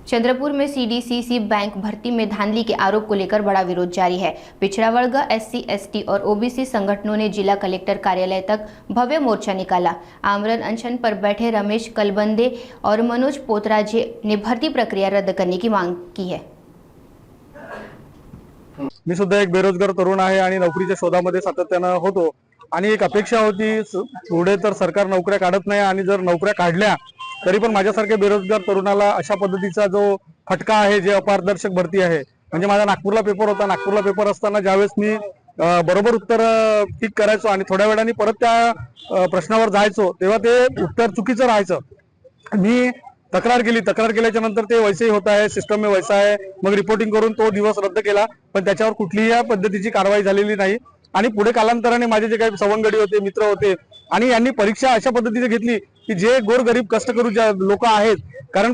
चंद्रपुर में CDCC bank भर्ती में धांधली के आरोप को लेकर बड़ा विरोध जारी है। पिछड़ा वर्ग, एससी, एसटी और ओबीसी संगठनों ने जिला कलेक्टर कार्यालय तक भव्य मोर्चा निकाला। आमरण अनशन पर बैठे रमेश कलबंदे और मनोज पोतराजे ने भर्ती प्रक्रिया रद्द करने की मांग की है। मी सुद्धा एक बेरोजगार तरुण आहे आणि नोकरीच्या शोधामध्ये सातत्याने होतो आणि एक अपेक्षा होती पुढे तर सरकार नोकऱ्या काढत नाही आणि जर नोकऱ्या काढल्या तरी पण माझ्यासारख्या बेरोजगार तरुणाला अशा पद्धतीचा जो फटका आहे, जे अपारदर्शक भरती आहे, म्हणजे माझा नागपूरला पेपर होता। नागपूरला पेपर असताना ज्यावेळेस मी बरोबर उत्तर टिक करायचो आणि थोड्या वेळाने परत त्या प्रश्नावर जायचो तेव्हा ते उत्तर चुकीचं राहायचं। मी तक्रार केल्याच्या नंतर ते वैसे होता है, सिस्टम में वैसा है, मग रिपोर्टिंग करून तो दिवस रद्द केला, पण त्याच्यावर कुठलीही या पद्धतीची कारवाई झालेली नाही। आणि पुढे कालांतराने माझे जे काही सवंगडी होते, मित्र होते आणि यांनी परीक्षा अशा पद्धतीने घेतली की जे गोरगरीब कष्टकरू लोक आहेत, कारण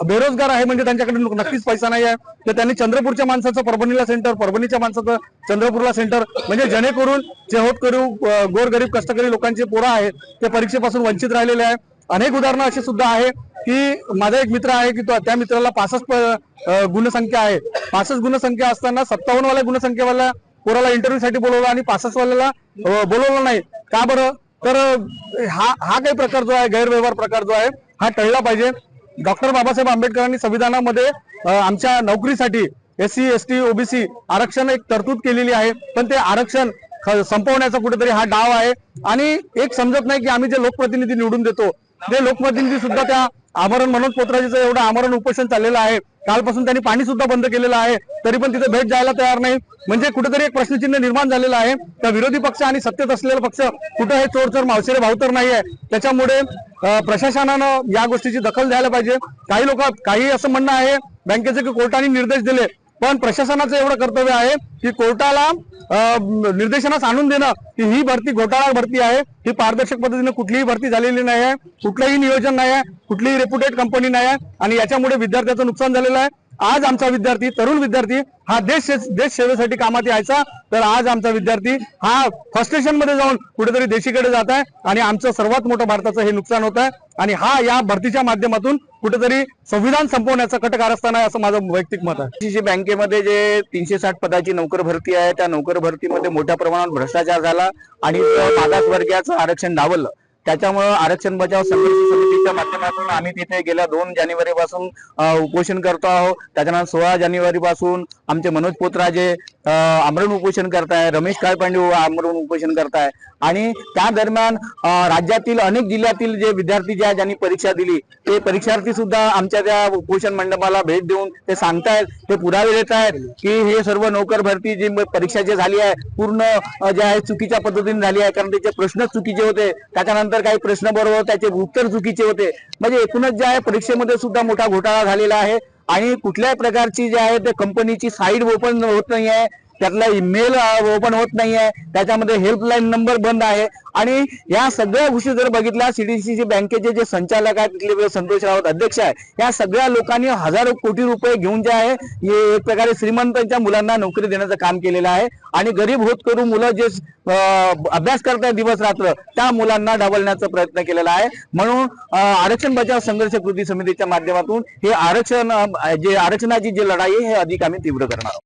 बेरोजगार आहे म्हणजे त्यांच्याकडे नक्कीच पैसा नाही आहे, तर त्यांनी चंद्रपूरच्या माणसाचं परभणीला सेंटर, परभणीच्या माणसाचं चंद्रपूरला सेंटर, म्हणजे जेणेकरून जे होतकरू गोरगरीब कष्टकरी लोकांचे पोरं आहेत ते परीक्षेपासून वंचित राहिलेले आहे। अनेक उदाहरणं अशी सुद्धा आहे की माझा एक मित्र आहे की त्या मित्राला 65 गुणसंख्या आहे। 65 गुणसंख्या असताना 57 वाल्या गुणसंख्येवाल्या पोराला इंटरव्ह्यू साठी बोलवलं आणि 65 वाल्याला बोलवलं नाही का बरं? तर हा काही प्रकार जो आहे, गैरव्यवहार प्रकार जो आहे, हा टळला पाहिजे। डॉक्टर बाबासाहेब आंबेडकरांनी संविधानामध्ये आमच्या नोकरीसाठी एससी, एसटी, ओबीसी आरक्षण एक तरतूद केलेली आहे, पण ते आरक्षण संपवण्याचा कुठेतरी हा डाव आहे। आणि एक समजत नाही की आम्ही जे लोकप्रतिनिधी निवडून देतो ते लोकप्रतिनिधी सुद्धा त्या आमरण मनोज पोतराजेचं एवढं आमरण उपोषण चाललेलं आहे, कालपासून त्यांनी पाणी सुद्धा बंद केलेलं आहे, तरी पण तिथे भेट जायला तयार नाही। म्हणजे कुठेतरी एक प्रश्नचिन्ह निर्माण झालेलं आहे। तर विरोधी पक्ष आणि सत्तेत असलेला पक्ष कुठे हे चोर मावशेरे भाव तर नाही आहे। त्याच्यामुळे प्रशासनानं या गोष्टीची दखल घ्यायला पाहिजे। काही असं म्हणणं आहे बँकेचे की कोर्टाने निर्देश दिले, पण प्रशासनाचं एवढं कर्तव्य आहे की कोर्टाला निर्देशनास आणून देणं की ही भरती घोटाळा भरती आहे, ही पारदर्शक पद्धतीने कुठलीही भरती झालेली नाही आहे, कुठलंही नियोजन नाही आहे, कुठलीही रेप्युटेड कंपनी नाही आहे आणि याच्यामुळे विद्यार्थ्याचं नुकसान झालेलं आहे। आज आमचा विद्यार्थी, तरुण विद्यार्थी हा देश सेवेसाठी कामात यायचा, तर आज आमचा विद्यार्थी हा फ्रस्ट्रेशन मध्ये जाऊन कुठेतरी देशीकडे जात आहे आणि आमचं सर्वात मोठं भारताचं हे नुकसान होत आहे। आणि हा या भरतीच्या माध्यमातून कुठेतरी संविधान संपवण्याचा कट कारस्थान आहे असं माझं वैयक्तिक मत आहे। जी बँकेमध्ये जे 360 पदाची नोकर भरती आहे, त्या नोकर भरतीमध्ये मोठ्या प्रमाणात भ्रष्टाचार झाला आणि मागासवर्गीयाचं आरक्षण डावललं। त्याच्यामुळे आरक्षण बचाव संघर्ष समितीच्या माध्यमातून आम्ही तिथे गेल्या 2 जानेवारी पासून उपोषण करतो आहोत। त्याच्यानंतर 16 जानेवारी पासून आमचे मनोज पोतराजे आमरण उपोषण करताय, रमेश काळपांडे आमरण उपोषण करताय आणि त्या दरम्यान राज्यातील अनेक जिल्ह्यातील जे विद्यार्थी ज्यांनी परीक्षा दिली ते परीक्षार्थी सुद्धा आमच्या त्या उपोषण मंडपाला भेट देऊन ते सांगतायत, ते पुरावे देत आहेत की हे सर्व नोकर भरती जी परीक्षा जी झाली आहे पूर्ण जे आहे चुकीच्या पद्धतीने झाली आहे, कारण त्याचे प्रश्न चुकीचे होते, त्याच्यानंतर काही प्रश्न बरोबर त्याचे उत्तर चुकीचे होते। म्हणजे एकूणच जे आहे परीक्षेमध्ये सुद्धा मोठा घोटाळा झालेला आहे आणि कुठल्याही प्रकारची जे आहे ते कंपनीची साईट ओपन होत नाही आहे, त्यातला ईमेल ओपन होत नाहीये, त्याच्यामध्ये हेल्पलाईन नंबर बंद आहे। आणि या सगळ्या गोष्टी जर बघितल्या, सीडीसीसी बँकेचे जे संचालक आहेत तिथले संतोष राऊत अध्यक्ष आहे, या सगळ्या लोकांनी हजारो कोटी रुपये घेऊन जे आहे एक प्रकारे श्रीमंतांच्या मुलांना नोकरी देण्याचं काम केलेलं आहे आणि गरीब होतकरू मुलं जे अभ्यास करतात दिवस रात्र त्या मुलांना डावलण्याचा प्रयत्न केलेला आहे। म्हणून आरक्षण बचाव संघर्ष कृती समितीच्या माध्यमातून हे आरक्षणाची जी लढाई आहे हे अधिक आम्ही तीव्र करणार आहोत।